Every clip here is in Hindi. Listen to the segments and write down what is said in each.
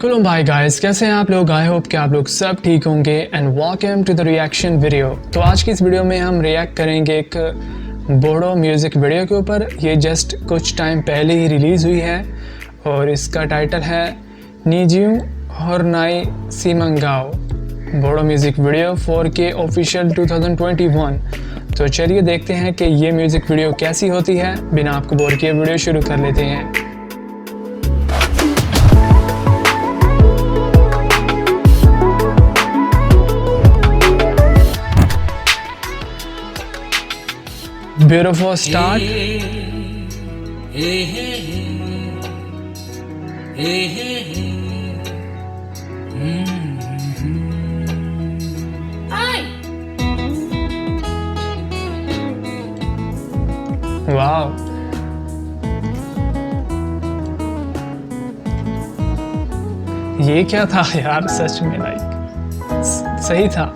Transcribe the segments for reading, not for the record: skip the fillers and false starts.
कुलम भाई गाइस, कैसे हैं आप लोग? आई होप कि आप लोग सब ठीक होंगे and welcome to the reaction video. तो आज की इस वीडियो में हम रिएक्ट करेंगे एक बोडो म्यूज़िक वीडियो के ऊपर। ये जस्ट कुछ टाइम पहले ही रिलीज़ हुई है और इसका टाइटल है नीजियू हॉर्नाई सीमंगाओ Bodo music video 4K official 2021। तो चलिए देखते हैं कि ये म्यूज़िक वीडियो कैसी होती है। बिना आपको बोर किए वीडियो शुरू कर लेते हैं। Beautiful start. Wow. ये क्या था यार, सच में लाइक सही था।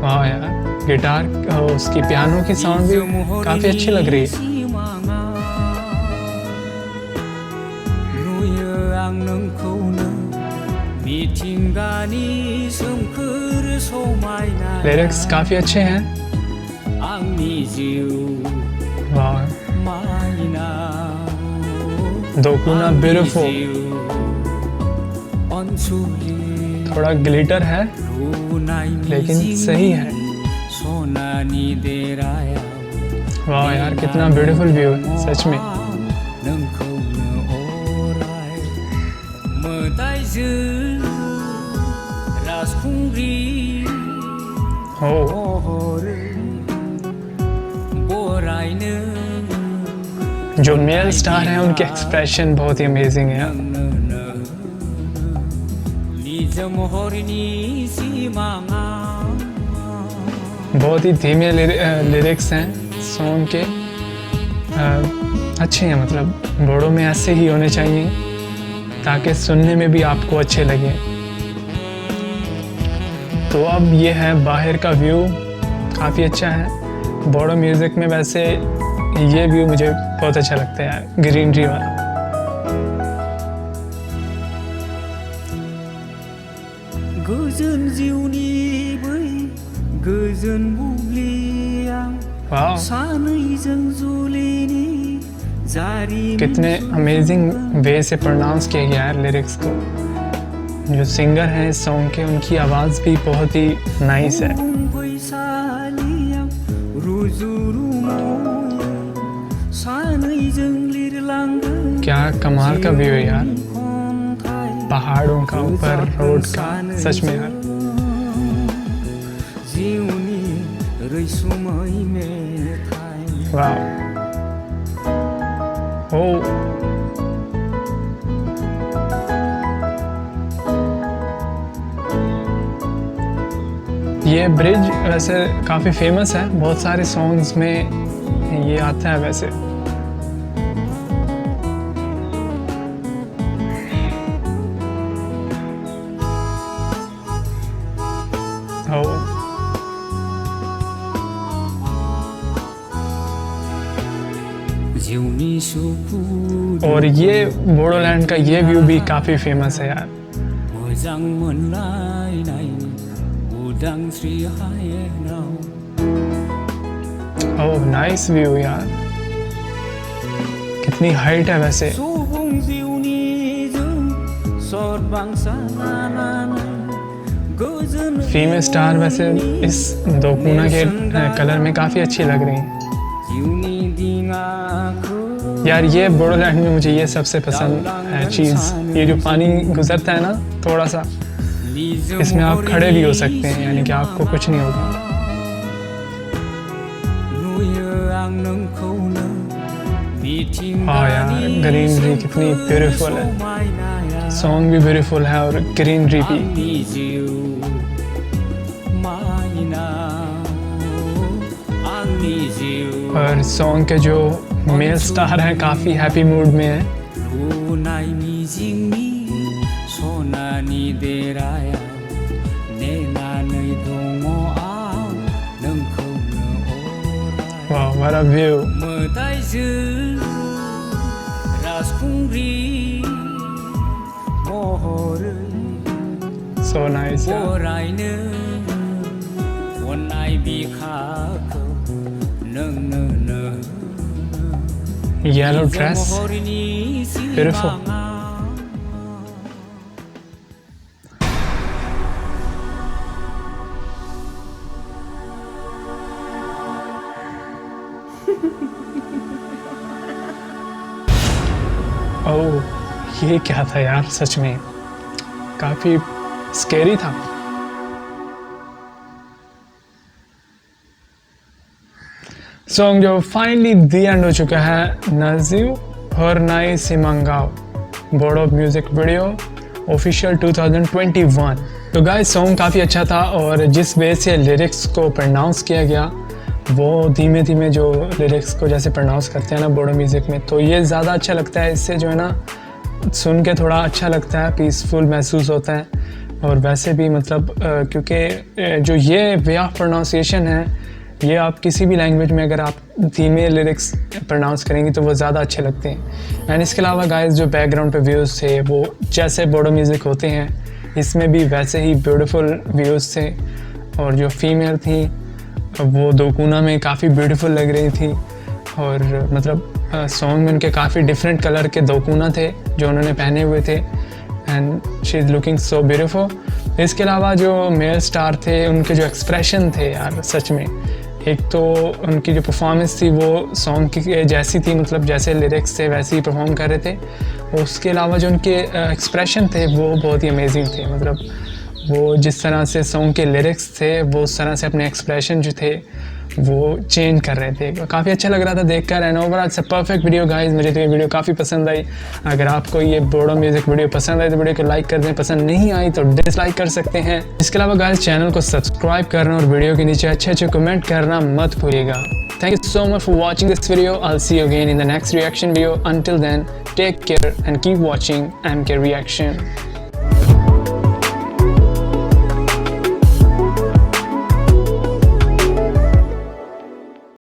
वाह यार, गिटार उसकी पियानो की साउंड भी काफी अच्छी लग रही है। लिरिक्स काफी अच्छे हैं। वाह, दोगुना ब्यूटीफुल। थोड़ा ग्लिटर है लेकिन सही है। वाह यार, कितना ब्यूटीफुल व्यू है सच में। जो मेल स्टार हैं उनके एक्सप्रेशन बहुत ही अमेजिंग है। बहुत ही धीमे लिरिक्स हैं सॉन्ग के। अच्छे हैं, मतलब बोडो में ऐसे ही होने चाहिए ताकि सुनने में भी आपको अच्छे लगे। तो अब ये है बाहर का व्यू, काफ़ी अच्छा है। बोडो म्यूज़िक में वैसे ये व्यू मुझे बहुत अच्छा लगता है यार, ग्रीनरी वाला। कितने अमेजिंग वे से प्रोनाउंस किया गया है लिरिक्स को। जो सिंगर हैं इस सॉन्ग के, उनकी आवाज़ भी बहुत ही नाइस है। क्या कमाल का व्यू है यार, पहाड़ों का ऊपर रोड का, सच में यार। वाह, ओ ये ब्रिज वैसे काफ़ी फेमस है, बहुत सारे सॉन्ग्स में ये आता है वैसे। और ये बोडोलैंड का ये व्यू भी काफ़ी फेमस है यार। ओह नाइस व्यू यार, कितनी हाइट है वैसे। फीमेल स्टार वैसे इस दोगुना के कलर में काफ़ी अच्छी लग रही है यार। ये बोडोलैंड में मुझे ये सबसे पसंद है चीज़, ये जो पानी गुजरता है ना थोड़ा सा, इसमें आप खड़े भी हो सकते हैं, यानी कि आपको कुछ नहीं होगा। हाँ यार, ग्रीनरी कितनी ब्यूटीफुल है, सॉन्ग भी ब्यूटीफुल है और ग्रीनरी भी। और सॉन्ग के जो मेल स्टार हैं काफ़ी हैप्पी मूड में है। वाह What a view. So nice. Yellow dress. Beautiful. ओह, ये क्या था यार, सच में काफी स्केरी था। सॉन्ग जो फाइनली दी एंड हो चुका है, नज़ीव और नाई सिमंगाओ बोडो म्यूजिक वीडियो ऑफिशियल 2021। तो गाइस सॉन्ग काफ़ी अच्छा था और जिस वे से लिरिक्स को प्रोनाउंस किया गया वो धीमे धीमे जो लिरिक्स को जैसे प्रोनाउंस करते हैं ना बोडो म्यूज़िक में, तो ये ज़्यादा अच्छा लगता है। इससे जो है ना सुन के थोड़ा अच्छा लगता है, पीसफुल महसूस होता है। और वैसे भी मतलब क्योंकि जो ये वे ऑफ प्रोनाउंसिएशन है, ये आप किसी भी लैंग्वेज में अगर आप धीमे लिरिक्स प्रोनाउंस करेंगे तो वो ज़्यादा अच्छे लगते हैं। एंड इसके अलावा गाइस जो बैकग्राउंड पे व्यूज़ थे वो जैसे बोडो म्यूज़िक होते हैं इसमें भी वैसे ही ब्यूटीफुल व्यूज़ थे। और जो फीमेल थी वो दोकुना में काफ़ी ब्यूटीफुल लग रही थी। और मतलब सॉन्ग में उनके काफ़ी डिफरेंट कलर के दोकुना थे जो उन्होंने पहने हुए थे। And she is looking so beautiful. इसके अलावा जो मेल स्टार थे उनके जो एक्सप्रेशन थे यार, सच में एक तो उनकी जो परफॉर्मेंस थी वो सॉन्ग की जैसी थी, मतलब जैसे लिरिक्स थे वैसे ही परफॉर्म कर रहे थे। उसके अलावा जो उनके एक्सप्रेशन थे वो बहुत ही अमेजिंग थे। मतलब वो जिस तरह से सॉन्ग के लिरिक्स थे वो उस तरह से अपने एक्सप्रेशन जो थे वो चेंज कर रहे थे। काफ़ी अच्छा लग रहा था देखकर। And overall it's a perfect video guys. मुझे तो ये वीडियो काफ़ी पसंद आई। अगर आपको ये बोडो म्यूज़िक वीडियो पसंद आई तो वीडियो को लाइक कर दें, पसंद नहीं आई तो डिसलाइक कर सकते हैं। इसके अलावा गाइस चैनल को सब्सक्राइब करना और वीडियो के नीचे अच्छे अच्छे कमेंट करना मत भूलिएगा। Thank you so much for watching this video. I'll see you again in the next reaction video. Until then, take care and keep watching MK Reaction.